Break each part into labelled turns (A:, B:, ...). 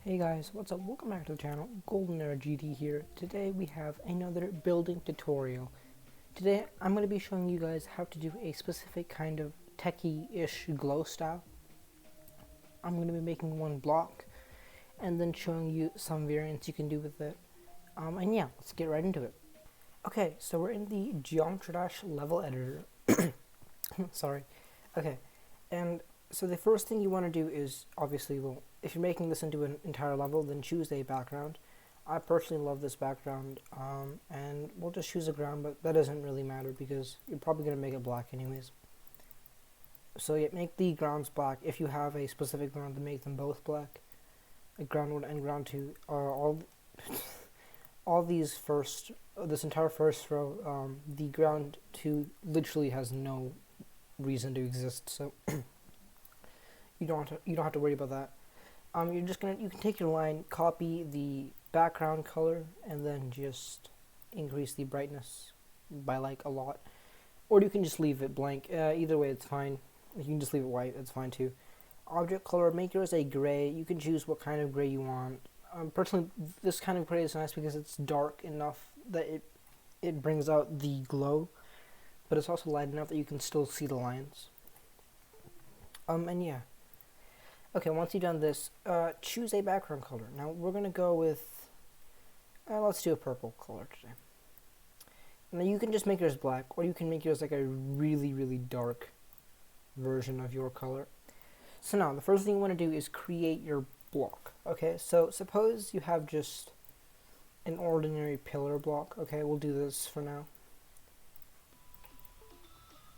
A: Hey guys, what's up? Welcome back to the channel. Golden Era GD here. Today we have another building tutorial. Today I'm going to be showing you guys how to do a specific kind of techie-ish glow style. I'm going to be making one block and then showing you some variants you can do with it. And yeah, let's get right into it. Okay, so we're in the Geometry Dash level editor. Sorry. Okay, and so the first thing you want to do is, obviously, well, if you're making this into an entire level, then choose a background. I personally love this background, and we'll just choose a ground, but that doesn't really matter because you're probably going to make it black anyways. So yeah, make the grounds black. If you have a specific ground, then make them both black. Like ground 1 and ground 2 are all these first, this entire first row, the ground 2 literally has no reason to exist, so you don't have to worry about that. You can take your line, copy the background color, and then just increase the brightness by like a lot, or you can just leave it blank. Either way, it's fine. You can just leave it white. It's fine too. Object color, make yours a gray. You can choose what kind of gray you want. Personally, this kind of gray is nice because it's dark enough that it brings out the glow, but it's also light enough that you can still see the lines. And yeah. Okay, once you've done this, choose a background color. Now we're gonna go with, let's do a purple color today. Now you can just make yours black, or you can make yours like a really, really dark version of your color. So now the first thing you want to do is create your block. Okay, so suppose you have just an ordinary pillar block. Okay, we'll do this for now.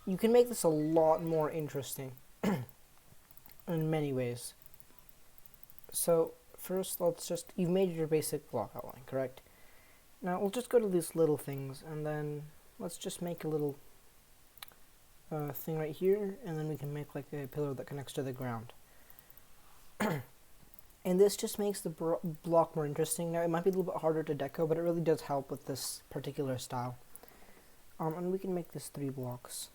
A: You can make this a lot more interesting in many ways. So first, you've made your basic block outline, correct? Now we'll just go to these little things, and then let's just make a little thing right here, and then we can make like a pillar that connects to the ground. And this just makes the block more interesting. Now it might be a little bit harder to deco, but it really does help with this particular style. And we can make this 3 blocks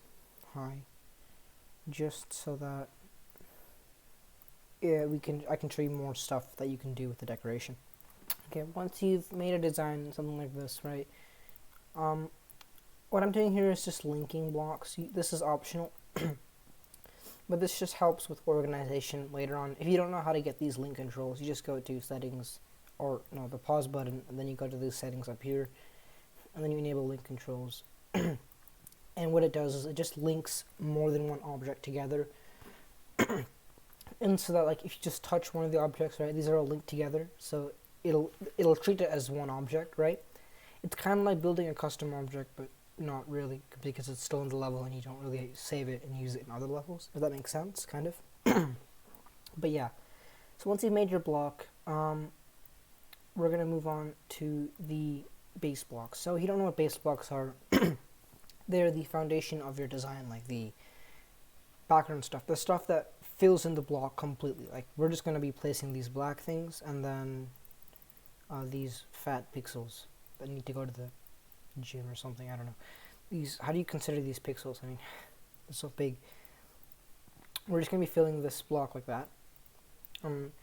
A: high, just so that I can show you more stuff that you can do with the decoration. Okay, once you've made a design, something like this, right? What I'm doing here is just linking blocks. This is optional, but this just helps with organization later on. If you don't know how to get these link controls, you just go to settings, or no, the pause button, and then you go to these settings up here, and then you enable link controls. And what it does is it just links more than one object together. And so that, like, if you just touch one of the objects, right, these are all linked together, so it'll treat it as one object, right? It's kind of like building a custom object, but not really, because it's still in the level and you don't really save it and use it in other levels, if that makes sense, kind of. But yeah, so once you've made your block, we're going to move on to the base blocks. So if you don't know what base blocks are, they're the foundation of your design, like the background stuff, the stuff that fills in the block completely. Like, we're just going to be placing these black things, and then these fat pixels that need to go to the gym or something, I don't know. How do you consider these pixels? I mean, it's so big. We're just going to be filling this block like that, and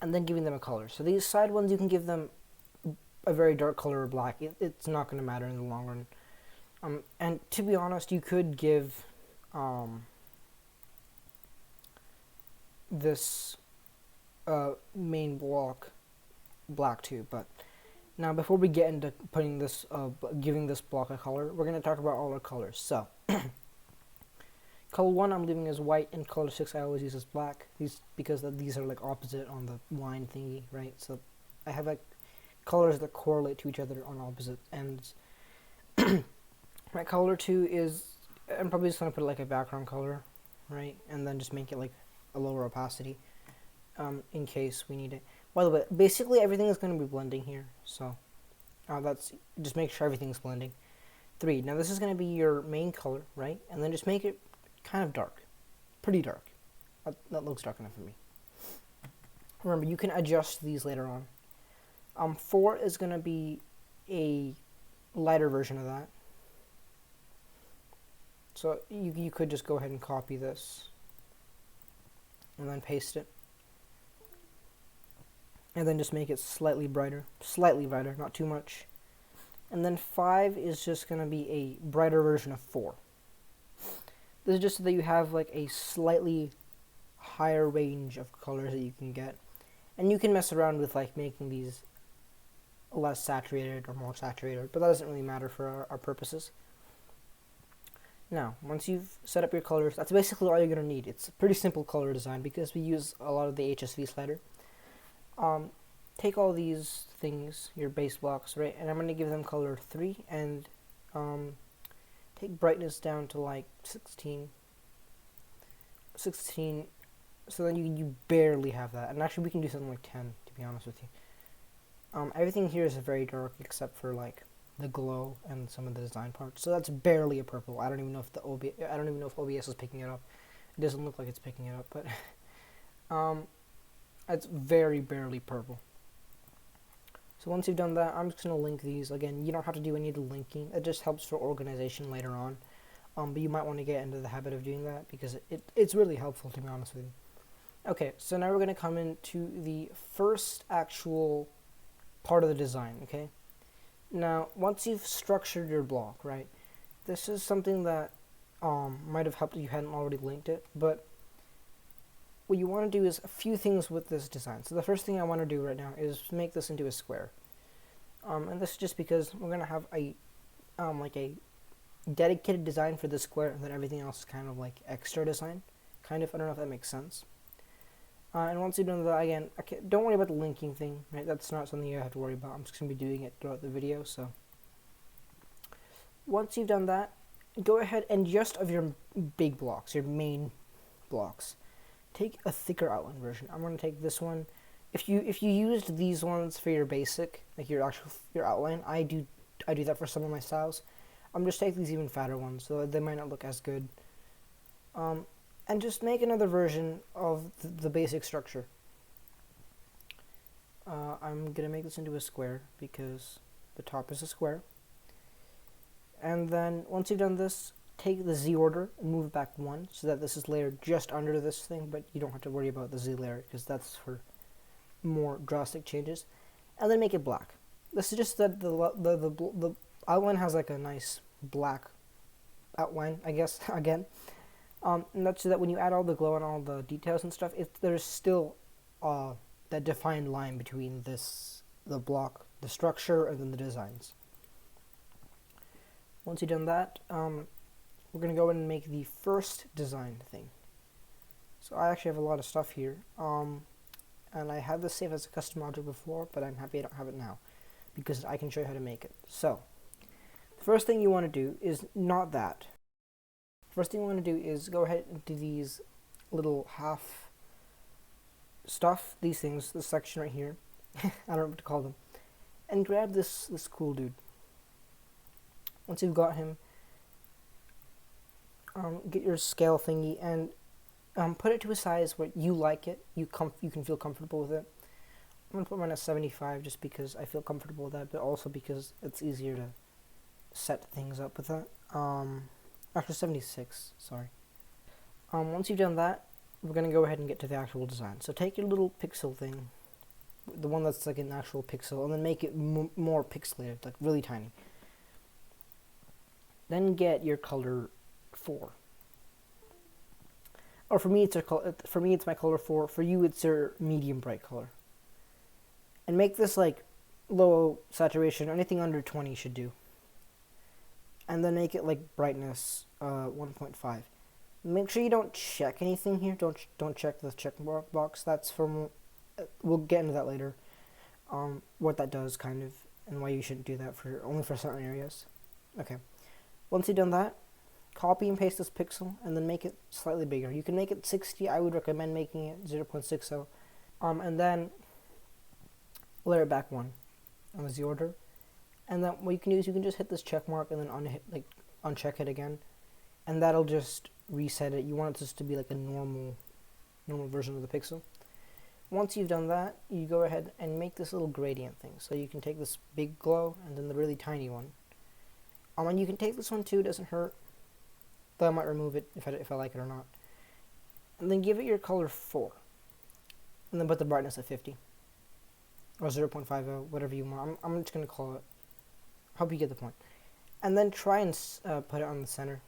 A: then giving them a color. So these side ones, you can give them a very dark color or black. It's not going to matter in the long run. And to be honest, you could give this main block black too, but now before we get into putting this giving this block a color, we're going to talk about all our colors. So color 1 I'm leaving as white, and color 6 I always use as black, because these are like opposite on the line thingy, right? So I have like colors that correlate to each other on opposite ends. My color 2 is, I'm probably just going to put like a background color, right? And then just make it like a lower opacity, in case we need it. By the way, basically everything is going to be blending here, so that's, just make sure everything's blending. 3, now this is going to be your main color, right? And then just make it kind of dark, pretty dark. That looks dark enough for me. Remember, you can adjust these later on. 4 is going to be a lighter version of that. So you could just go ahead and copy this and then paste it. and then just make it slightly brighter, not too much. And then 5 is just going to be a brighter version of 4. This is just so that you have like a slightly higher range of colors that you can get. And you can mess around with like making these less saturated or more saturated, but that doesn't really matter for our purposes. Now, once you've set up your colors, that's basically all you're going to need. It's a pretty simple color design because we use a lot of the HSV slider. Take all these things, your base blocks, right, and I'm going to give them color 3, and take brightness down to like 16, so then you barely have that, and actually we can do something like 10, to be honest with you. Everything here is very dark except for like the glow and some of the design parts, so that's barely a purple. I don't even know if OBS is picking it up. It doesn't look like it's picking it up, but it's very barely purple. So once you've done that, I'm just going to link these. Again, you don't have to do any of the linking. It just helps for organization later on. But you might want to get into the habit of doing that because it's really helpful, to be honest with you. Okay, so now we're going to come into the first actual part of the design, okay? Now, once you've structured your block, right, this is something that might have helped if you hadn't already linked it, but what you want to do is a few things with this design. So the first thing I want to do right now is make this into a square. And this is just because we're going to have a like a dedicated design for the square, and then everything else is kind of like extra design. Kind of, I don't know if that makes sense. And once you've done that, again, don't worry about the linking thing, right? That's not something you have to worry about. I'm just going to be doing it throughout the video, so. Once you've done that, go ahead and just of your big blocks, your main blocks, take a thicker outline version. I'm going to take this one. If you used these ones for your basic, like your outline, I do that for some of my styles. I'm just taking these even fatter ones, so they might not look as good. And just make another version of the basic structure. I'm going to make this into a square because the top is a square. And then once you've done this, take the Z order and move it back 1 so that this is layered just under this thing, but you don't have to worry about the Z layer because that's for more drastic changes. And then make it black. This is just that the outline has like a nice black outline, I guess, again. And that's so that when you add all the glow and all the details and stuff, there's still that defined line between the block, the structure, and then the designs. Once you've done that, we're going to go in and make the first design thing. So I actually have a lot of stuff here, and I had this saved as a custom object before, but I'm happy I don't have it now, because I can show you how to make it. So, the first thing you want to do is not that. First thing you want to do is go ahead and do these little half stuff, these things, this section right here, I don't know what to call them, and grab this cool dude. Once you've got him, get your scale thingy and put it to a size where you like it, you can feel comfortable with it. I'm going to put mine at 75 just because I feel comfortable with that, but also because it's easier to set things up with that. Actually 76, sorry. Once you've done that, we're going to go ahead and get to the actual design. So take your little pixel thing, the one that's like an actual pixel, and then make it more pixelated, like really tiny. Then get your color 4. Or for me it's my color 4. For you it's your medium bright color. And make this like low saturation. Anything under 20 should do. And then make it like brightness 1.5. Make sure you don't check anything here. Don't check the check box. That's from we'll get into that later. What that does kind of and why you shouldn't do that only for certain areas. Okay. Once you've done that, copy and paste this pixel and then make it slightly bigger. You can make it 60. I would recommend making it 0.60. And then layer it back 1 on the Z order. And then what you can do is you can just hit this check mark and then uncheck it again. And that'll just reset it. You want it just to be like a normal version of the pixel. Once you've done that, you go ahead and make this little gradient thing. So you can take this big glow and then the really tiny one. And you can take this one too, it doesn't hurt. But I might remove it if I like it or not. And then give it your color 4. And then put the brightness at 50. or 0.50, whatever you want. I'm just gonna call it. Hope you get the point. And then try and put it on the center.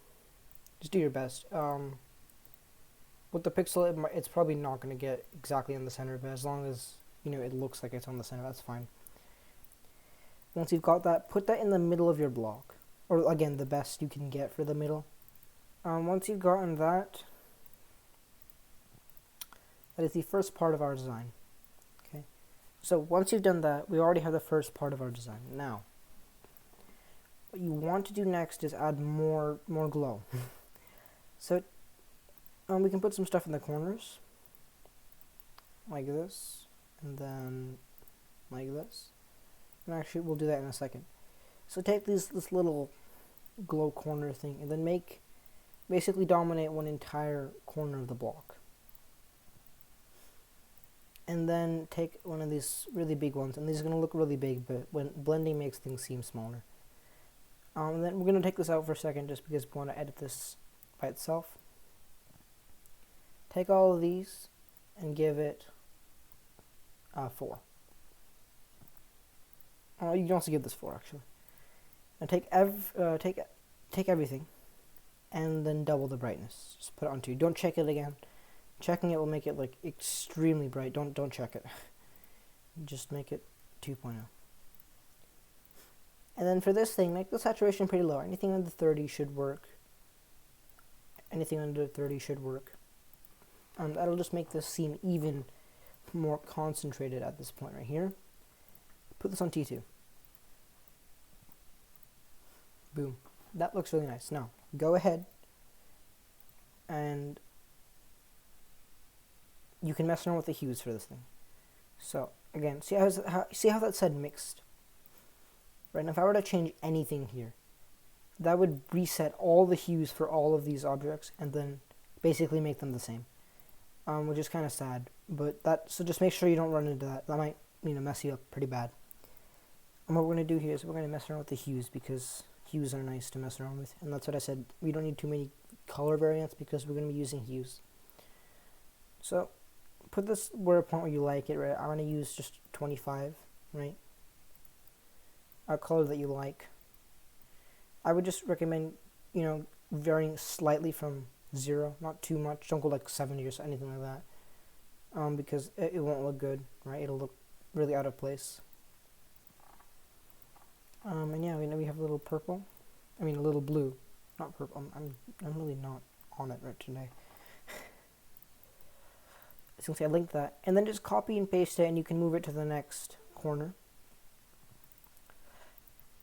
A: Just do your best. With the pixel, it's probably not gonna get exactly in the center, but as long as it looks like it's on the center, that's fine. Once you've got that, put that in the middle of your block, or again, the best you can get for the middle. Once you've gotten that, that is the first part of our design. Okay, so once you've done that, we already have the first part of our design. Now, what you want to do next is add more glow. So, we can put some stuff in the corners, like this, and then like this. And actually, we'll do that in a second. So take this little glow corner thing, and then basically dominate one entire corner of the block. And then take one of these really big ones, and these are going to look really big, but when blending makes things seem smaller. And then we're going to take this out for a second, just because we want to edit this by itself. Take all of these, and give it 4. Oh, you can also give this 4 actually. Now take everything, and then double the brightness. Just put it on 2. Don't check it again. Checking it will make it like extremely bright. Don't check it. Just make it 2.0. And then for this thing, make the saturation pretty low. Anything under 30 should work. Anything under 30 should work. That'll just make this seem even more concentrated at this point right here. Put this on T2. Boom. That looks really nice. Now, go ahead and you can mess around with the hues for this thing. So, again, see how that said mixed? Right, now if I were to change anything here, that would reset all the hues for all of these objects and then basically make them the same. Which is kind of sad, so just make sure you don't run into that. That might, mess you up pretty bad. And what we're going to do here is we're going to mess around with the hues, because hues are nice to mess around with. And that's what I said, we don't need too many color variants because we're going to be using hues. So, put this where a point where you like it, right? I'm going to use just 25, right? A color that you like. I would just recommend, varying slightly from 0, not too much. Don't go like 70 or anything like that, because it won't look good, right? It'll look really out of place. And yeah, we have a little purple. I mean, a little blue, not purple. I'm really not on it right today. As you can see, I linked that, and then just copy and paste it, and you can move it to the next corner.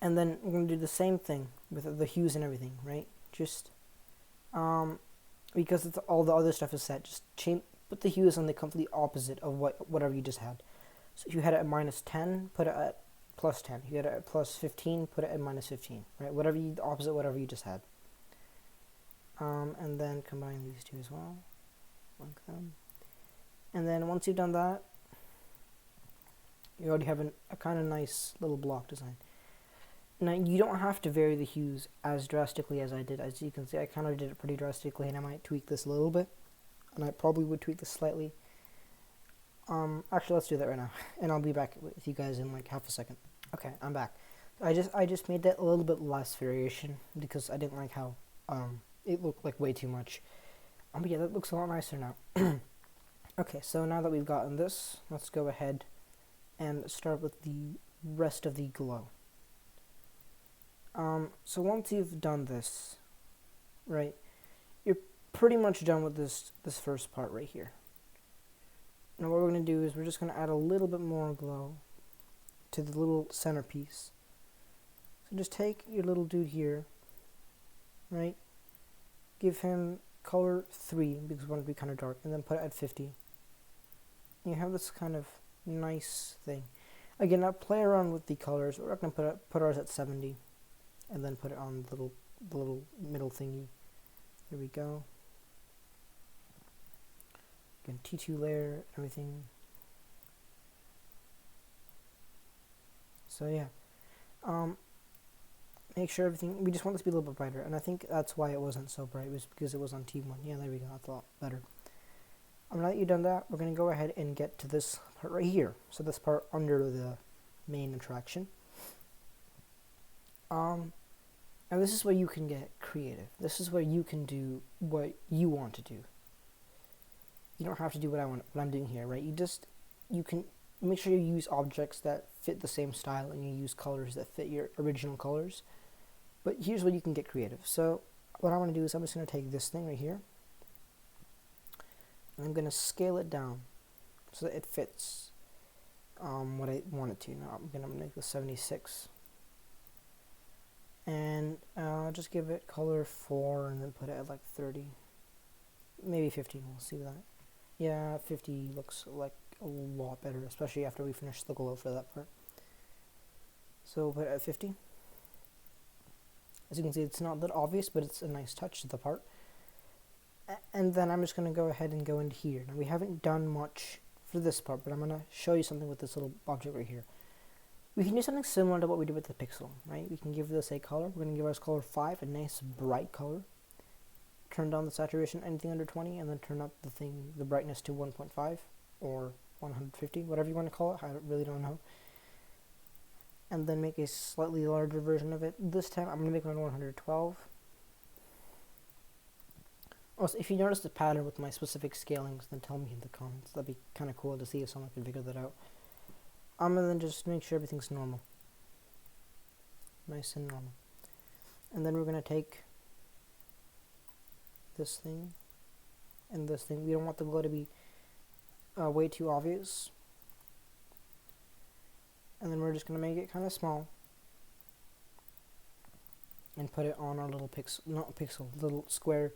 A: And then we're going to do the same thing with the hues and everything, right? Just, because all the other stuff is set, just put the hues on the complete opposite of whatever you just had. So if you had it at -10, put it at +10. If you had it at +15, put it at -15, right? The opposite whatever you just had. And then combine these two as well, like them. And then once you've done that, you already have a kind of nice little block design. Now, you don't have to vary the hues as drastically as I did. As you can see, I kind of did it pretty drastically, and I might tweak this a little bit. And I probably would tweak this slightly. Actually, let's do that right now. And I'll be back with you guys in like half a second. Okay, I'm back. I just made that a little bit less variation, because I didn't like how it looked like way too much. But yeah, that looks a lot nicer now. Okay, so now that we've gotten this, let's go ahead and start with the rest of the glow. So once you've done this, right, you're pretty much done with this first part right here. Now what we're going to do is we're just going to add a little bit more glow to the little centerpiece. So just take your little dude here, right, give him color 3, because we want it to be kind of dark, and then put it at 50. You have this kind of nice thing. Again, now play around with the colors. We're going to put ours at 70. And then put it on the little middle thingy. There we go. Again, T2 layer, everything. So yeah, make sure everything. We just want this to be a little bit brighter, and I think that's why it wasn't so bright. It was because it was on T1. Yeah, there we go. That's a lot better. Now that you've done that, we're going to go ahead and get to this part right here. So this part under the main attraction. And this is where you can get creative. This is where you can do what you want to do. You don't have to do what I'm doing here, right? You can make sure you use objects that fit the same style, and you use colors that fit your original colors. But here's where you can get creative. So what I'm going to do is I'm just going to take this thing right here, and I'm going to scale it down so that it fits what I want it to. Now I'm going to make this 76. And just give it color 4 and then put it at like 30. Maybe 50, we'll see that. Yeah, 50 looks like a lot better, especially after we finish the glow for that part. So we'll put it at 50. As you can see, it's not that obvious, but it's a nice touch to the part. And then I'm just going to go ahead and go into here. Now we haven't done much for this part, but I'm going to show you something with this little object right here. We can do something similar to what we did with the pixel, right? We can give this a color. We're going to give ours color 5, a nice bright color. Turn down the saturation, anything under 20, and then turn up the brightness to 1.5 or 150, whatever you want to call it. I really don't know. And then make a slightly larger version of it. This time I'm going to make mine 112. Also, if you notice the pattern with my specific scalings, then tell me in the comments. That'd be kind of cool to see if someone can figure that out. And then just make sure everything's normal. Nice and normal. And then we're going to take this thing and this thing. We don't want the glow to be way too obvious. And then we're just going to make it kind of small. And put it on our little little square,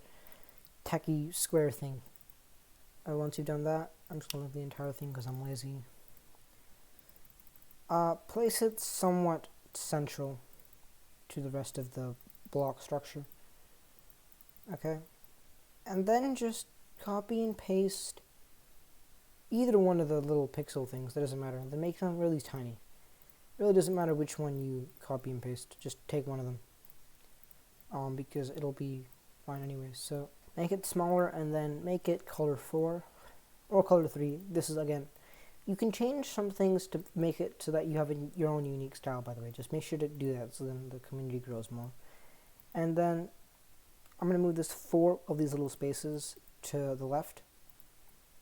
A: techie square thing. Once you've done that, I'm just going to leave the entire thing because I'm lazy. Place it somewhat central to the rest of the block structure. Okay? And then just copy and paste either one of the little pixel things, that doesn't matter. Then make them really tiny. It really doesn't matter which one you copy and paste, just take one of them. Because it'll be fine anyway. So make it smaller and then make it color 4 or color 3. This is, again, you can change some things to make it so that you have your own unique style, by the way. Just make sure to do that so then the community grows more. And then I'm going to move this 4 of these little spaces to the left,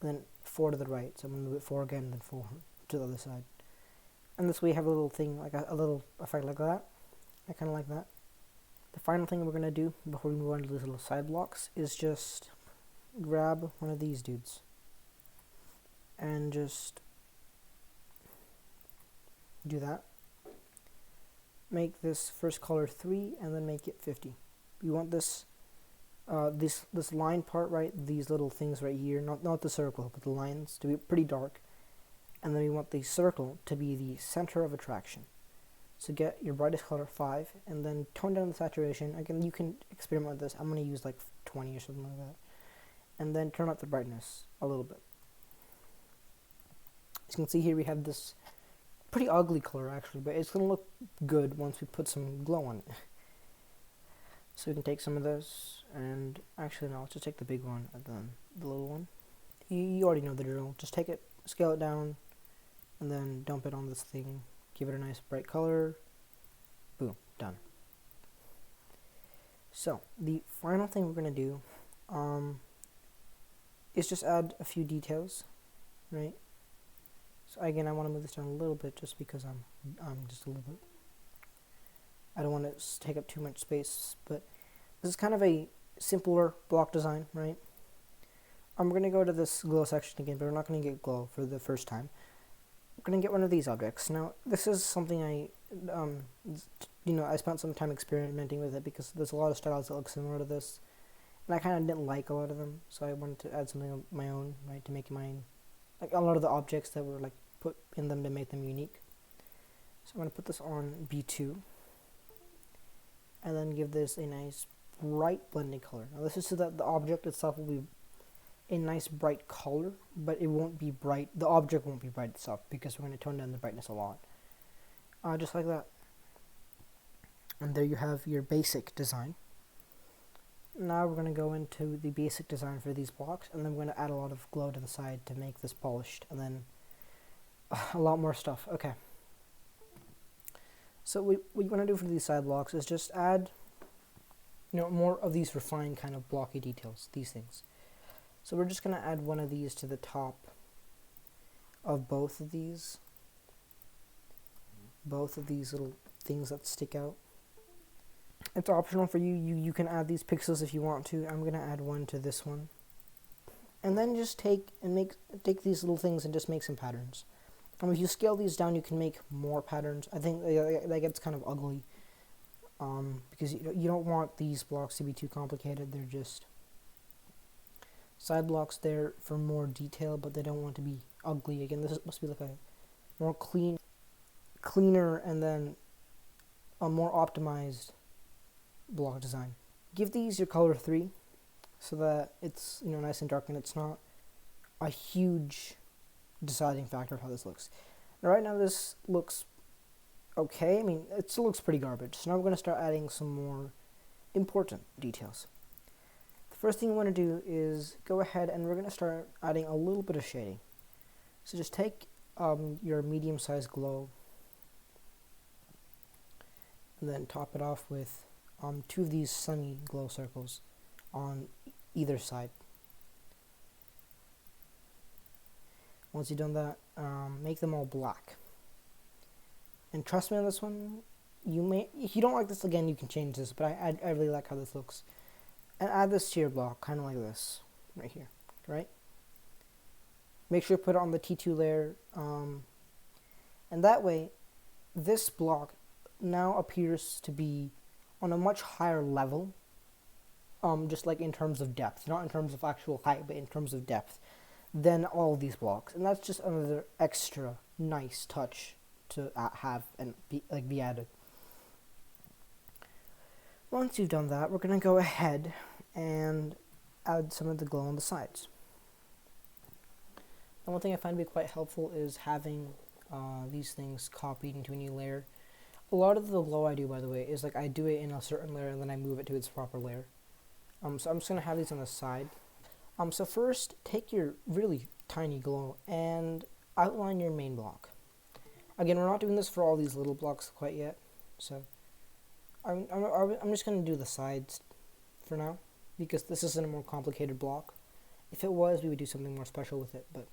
A: and then 4 to the right. So I'm going to move it 4 again, and then 4 to the other side. And this way you have a little thing, like a little effect like that. I kind of like that. The final thing we're going to do before we move on to these little side blocks is just grab one of these dudes and just do that. Make this first color 3 and then make it 50. You want this this line part, right, these little things right here, not the circle, but the lines, to be pretty dark. And then we want the circle to be the center of attraction. So get your brightest color 5 and then tone down the saturation. Again, you can experiment with this. I'm going to use like 20 or something like that. And then turn up the brightness a little bit. As you can see here, we have this pretty ugly color actually, but it's going to look good once we put some glow on it. So we can take some of this, and actually no, let's just take the big one and then the little one. You already know the drill. Just take it, scale it down, and then dump it on this thing. Give it a nice bright color. Boom, done. So the final thing we're going to do is just add a few details, right? So again, I want to move this down a little bit just because I'm just a little bit. I don't want to take up too much space, but this is kind of a simpler block design, right? We're going to go to this glow section again, but we're not going to get glow for the first time. We're going to get one of these objects. Now, this is something I spent some time experimenting with it because there's a lot of styles that look similar to this, and I kind of didn't like a lot of them, so I wanted to add something of my own, right, to make mine, like a lot of the objects that were like put in them to make them unique. So I'm going to put this on B2, and then give this a nice bright blending color. Now this is so that the object itself will be a nice bright color, but it won't be bright, the object won't be bright itself because we're going to tone down the brightness a lot. Just like that. And there you have your basic design. Now we're going to go into the basic design for these blocks, and then we're going to add a lot of glow to the side to make this polished, and then a lot more stuff. Okay. So what you want to do for these side blocks is just add, more of these refined kind of blocky details, these things. So we're just going to add one of these to the top of both of these little things that stick out. It's optional for you. You can add these pixels if you want to. I'm going to add one to this one. And then just take these little things and just make some patterns. And if you scale these down, you can make more patterns. I think that gets kind of ugly, because you don't want these blocks to be too complicated. They're just side blocks there for more detail, but they don't want to be ugly. Again, this must be like a more cleaner, and then a more optimized block design. Give these your color 3, so that it's nice and dark, and it's not a huge deciding factor of how this looks. Now, right now this looks okay. I mean, it still looks pretty garbage. So now we're going to start adding some more important details. The first thing you want to do is go ahead and we're going to start adding a little bit of shading. So just take your medium-sized glow and then top it off with 2 of these semi-glow circles on either side. Once you've done that, make them all black. And trust me on this one, if you don't like this again, you can change this, but I really like how this looks. And add this to your block, kind of like this, right here, right? Make sure you put it on the T2 layer, and that way, this block now appears to be on a much higher level, just like in terms of depth, not in terms of actual height, but in terms of depth, than all of these blocks. And that's just another extra nice touch to have and be added. Once you've done that, we're going to go ahead and add some of the glow on the sides. And one thing I find to be quite helpful is having these things copied into a new layer. A lot of the glow I do, by the way, is like I do it in a certain layer and then I move it to its proper layer. So I'm just going to have these on the side. So first, take your really tiny glow and outline your main block. Again, we're not doing this for all these little blocks quite yet, so I'm just going to do the sides for now, because this isn't a more complicated block. If it was, we would do something more special with it, but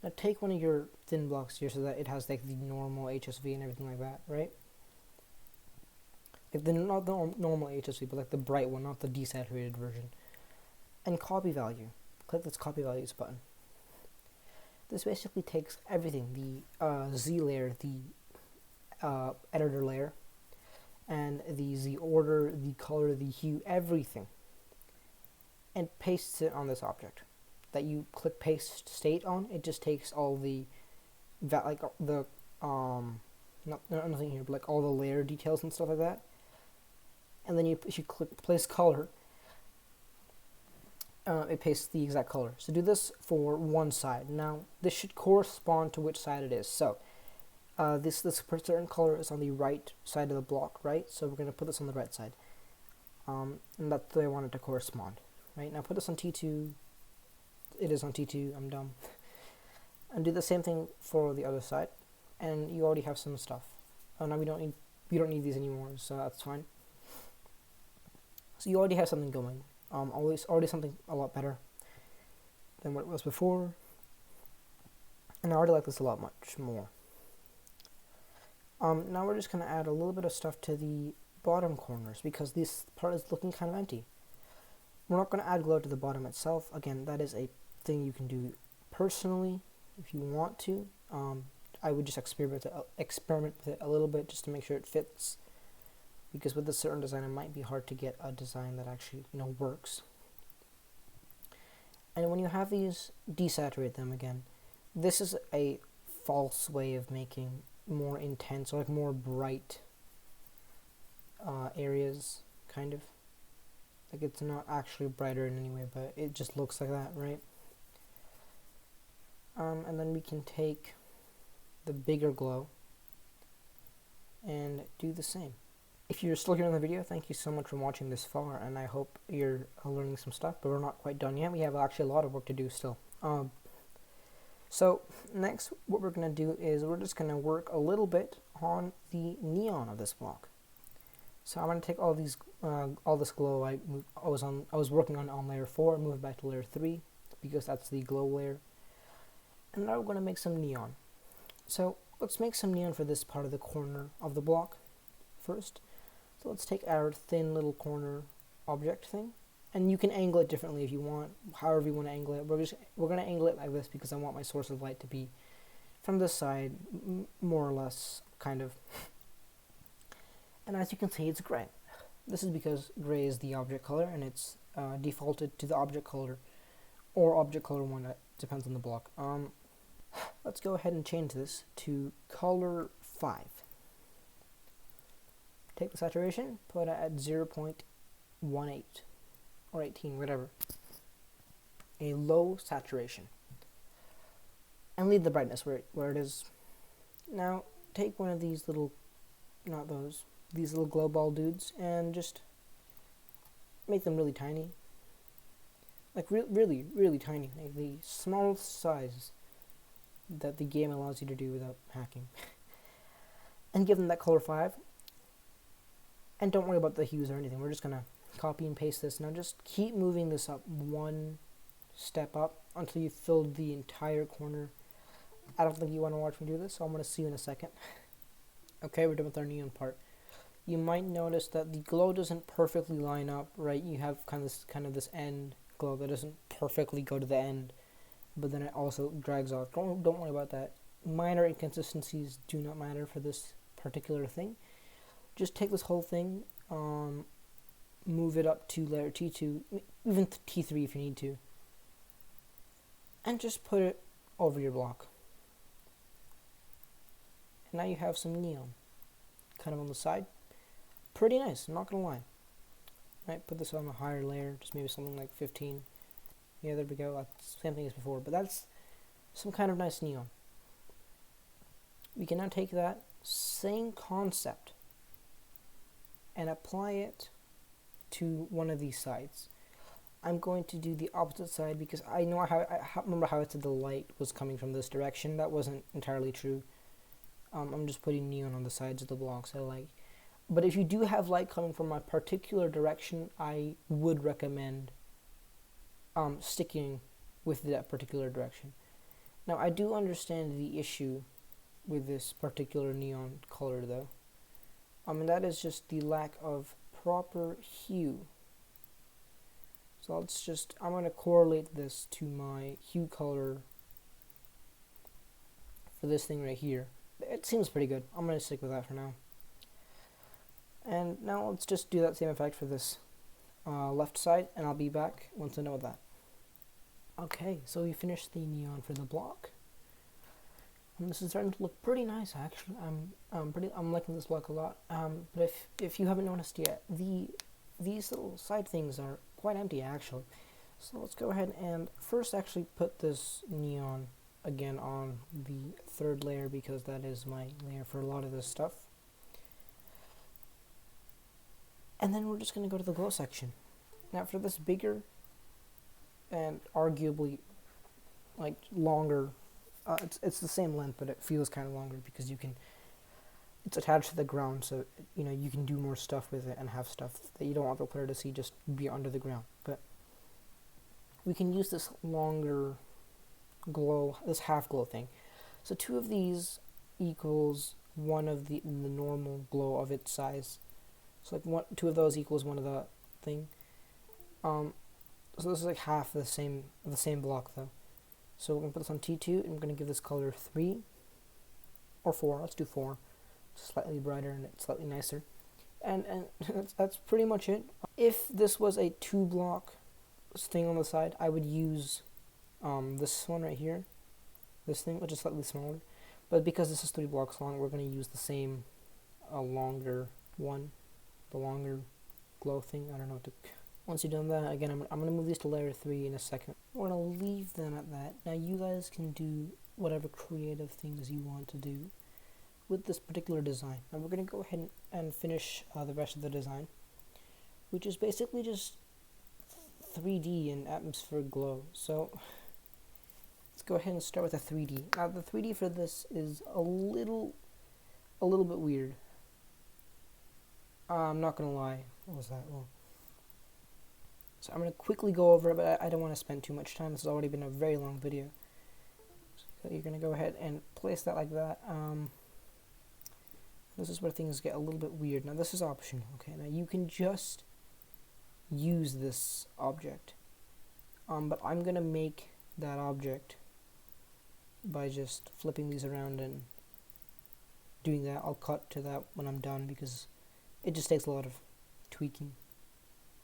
A: now take one of your thin blocks here so that it has like the normal HSV and everything like that, right? Like not the normal HSV, but like the bright one, not the desaturated version. And copy value. Click this copy values button. This basically takes everything, the Z layer, the editor layer, and the Z order, the color, the hue, everything, and pastes it on this object that you click paste state on. It just takes all nothing here, but like all the layer details and stuff like that. And then if you click place color, it pastes the exact color. So do this for one side. Now this should correspond to which side it is. So this certain color is on the right side of the block, right? So we're going to put this on the right side, and that's the way I want it to correspond. Right, now put this on T2. It is on T2. I'm dumb. And do the same thing for the other side, and you already have some stuff. Oh, now we don't need these anymore, so that's fine. So you already have something going. Already something a lot better than what it was before, and I already like this a lot much more. Now we're just going to add a little bit of stuff to the bottom corners, because this part is looking kind of empty. We're not going to add glow to the bottom itself. Again, that is a thing you can do personally if you want to. I would just experiment with it a little bit just to make sure it fits, because with a certain design it might be hard to get a design that actually works. And when you have these, desaturate them again. This is a false way of making more intense, or like more bright areas, kind of. Like it's not actually brighter in any way, but it just looks like that, right? And then we can take the bigger glow and do the same. If you're still here in the video, thank you so much for watching this far, and I hope you're learning some stuff, but we're not quite done yet. We have actually a lot of work to do still. So next what we're going to do is we're just going to work a little bit on the neon of this block. So I'm going to take all this glow I was working on layer 4, move it back to layer 3 because that's the glow layer. And now we're going to make some neon. So let's make some neon for this part of the corner of the block first. So let's take our thin little corner object thing, and you can angle it differently if you want, however you want to angle it. We're going to angle it like this because I want my source of light to be from this side, more or less, kind of. And as you can see, it's gray. This is because gray is the object color, and it's defaulted to the object color, or object color 1, that depends on the block. Let's go ahead and change this to color 5. Take the saturation, put it at 0.18 or 18, whatever. A low saturation. And leave the brightness where it is. Now, take one of these little, these little glow ball dudes, and just make them really tiny. Like really, really tiny. Like the smallest size that the game allows you to do without hacking. And give them that color 5. And don't worry about the hues or anything. We're just going to copy and paste this. Now just keep moving this up one step up until you've filled the entire corner. I don't think you want to watch me do this, so I'm going to see you in a second. Okay, we're done with our neon part. You might notice that the glow doesn't perfectly line up, right? You have kind of this end glow that doesn't perfectly go to the end, but then it also drags off. Don't worry about that. Minor inconsistencies do not matter for this particular thing. Just take this whole thing, move it up to layer T2, even T3 if you need to, and just put it over your block. And now you have some neon, kind of on the side. Pretty nice, I'm not gonna lie. Right, put this on a higher layer, just maybe something like 15. Yeah, there we go, that's same thing as before, but that's some kind of nice neon. We can now take that same concept and apply it to one of these sides. I'm going to do the opposite side because I know I remember how I said the light was coming from this direction. That wasn't entirely true. I'm just putting neon on the sides of the blocks I like. But if you do have light coming from a particular direction, I would recommend sticking with that particular direction. Now, I do understand the issue with this particular neon color, though. And that is just the lack of proper hue. So I'm going to correlate this to my hue color for this thing right here. It seems pretty good. I'm going to stick with that for now. And now let's just do that same effect for this left side, and I'll be back once I know that. Okay, so we finished the neon for the block. And this is starting to look pretty nice, actually. I'm liking this block a lot. But if you haven't noticed yet, these little side things are quite empty, actually. So let's go ahead and first actually put this neon again on the third layer, because that is my layer for a lot of this stuff. And then we're just going to go to the glow section. Now for this bigger and arguably like longer, it's the same length, but it feels kind of longer because it's attached to the ground, so you can do more stuff with it and have stuff that you don't want the player to see just be under the ground. But we can use this longer glow, this half glow thing. So 2 of these equals one of the normal glow of its size. So like 2 of those equals one of the thing. So this is like half the same block though. So we're gonna put this on T2, and we're gonna give this color 3 or 4. Let's do 4. It's slightly brighter and it's slightly nicer. And that's pretty much it. If this was a 2-block thing on the side, I would use this one right here, this thing, which is slightly smaller. But because this is 3 blocks long, we're gonna use the same longer one, the longer glow thing. I don't know what to. Once you've done that, again, I'm going to move these to layer 3 in a second. We're going to leave them at that. Now you guys can do whatever creative things you want to do with this particular design. Now we're going to go ahead and finish the rest of the design, which is basically just 3D and atmospheric glow. So go ahead and start with a 3D. Now the 3D for this is a little bit weird. I'm not gonna lie. What was that? Well, so I'm gonna quickly go over it, but I don't want to spend too much time. This has already been a very long video. So you're gonna go ahead and place that like that. This is where things get a little bit weird. Now this is optional. Okay, now you can just use this object, but I'm gonna make that object by just flipping these around and doing that. I'll cut to that when I'm done because it just takes a lot of tweaking,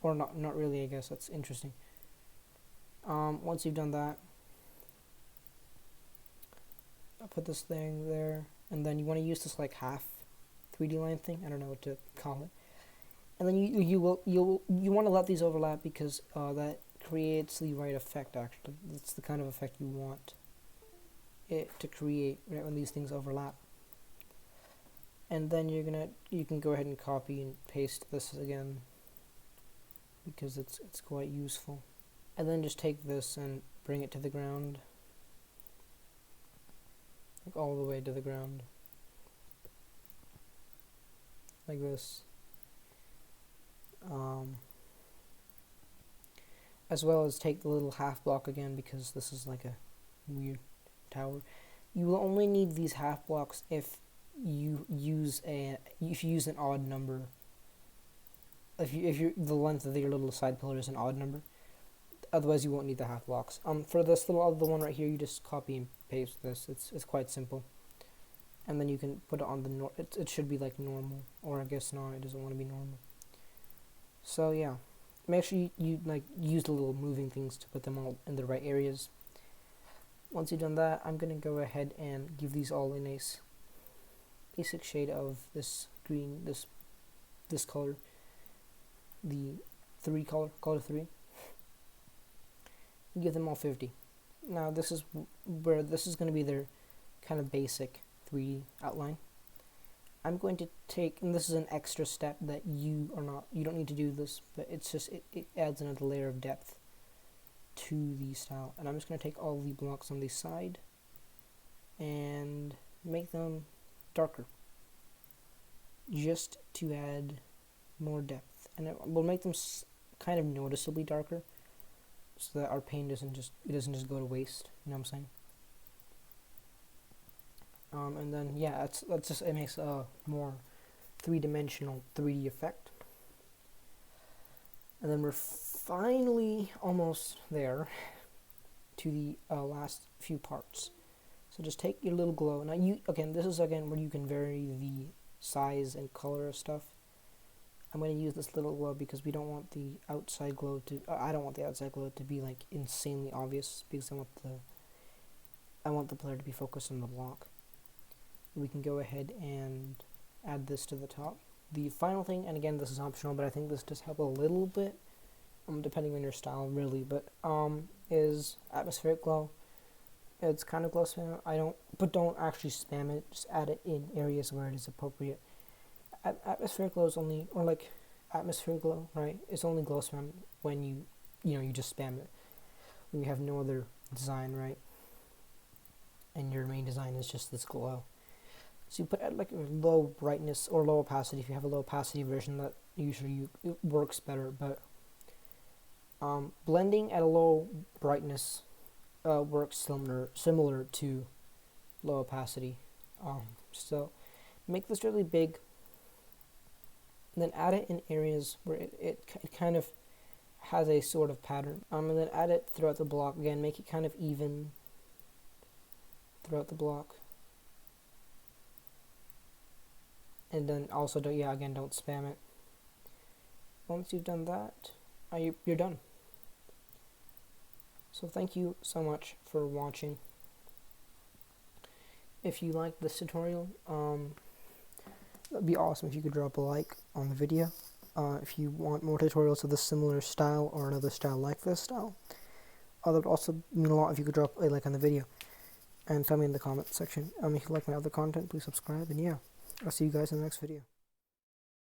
A: or not really. I guess that's interesting. Once you've done that, I'll put this thing there, and then you want to use this like half 3D line thing. I don't know what to call it. And then you want to let these overlap because that creates the right effect. Actually, it's the kind of effect you want it to create right when these things overlap. And then you can go ahead and copy and paste this again because it's quite useful. And then just take this and bring it to the ground, like all the way to the ground, like this. As well as take the little half block again because this is like a weird tower. You will only need these half blocks if you use an odd number. If the length of your little side pillar is an odd number, otherwise you won't need the half blocks. For this little other one right here, you just copy and paste this. It's quite simple, and then you can put it on the it should be like normal, or I guess not. It doesn't want to be normal. So yeah, make sure you like use the little moving things to put them all in the right areas. Once you've done that, I'm gonna go ahead and give these all a nice basic shade of this green, this color, the 3 color 3. Give them all 50. Now this is where this is going to be their kind of basic 3D outline. I'm going to take, and this is an extra step that you don't need to do this, but it's just it adds another layer of depth to the style. And I'm just going to take all the blocks on the side and make them darker, just to add more depth, and it will make them kind of noticeably darker, so that our paint doesn't just go to waste. You know what I'm saying? And then yeah, it makes a more three-dimensional 3D effect. And then we're finally almost there to the last few parts. So just take your little glow. Now this is again where you can vary the size and color of stuff. I'm going to use this little glow because we don't want the outside glow to. I don't want the outside glow to be like insanely obvious because I want the player to be focused on the block. We can go ahead and add this to the top. The final thing, and again this is optional, but I think this does help a little bit, depending on your style really. But is atmospheric glow. It's kind of glow spam. Don't actually spam it. Just add it in areas where it is appropriate. Atmospheric glow is only, or like atmospheric glow, right? It's only glow spam when you just spam it. When you have no other design, right? And your main design is just this glow. So you put at like a low brightness or low opacity. If you have a low opacity version, that usually it works better. But blending at a low brightness works similar to low opacity. So make this really big, and then add it in areas where it kind of has a sort of pattern. And then add it throughout the block. Again, make it kind of even throughout the block. And then also don't spam it. Once you've done that, you're done. So thank you so much for watching. If you liked this tutorial, that'd be awesome if you could drop a like on the video. If you want more tutorials of this similar style or another style like this style, that would also mean a lot if you could drop a like on the video. And tell me in the comment section. If you like my other content, please subscribe, and yeah, I'll see you guys in the next video.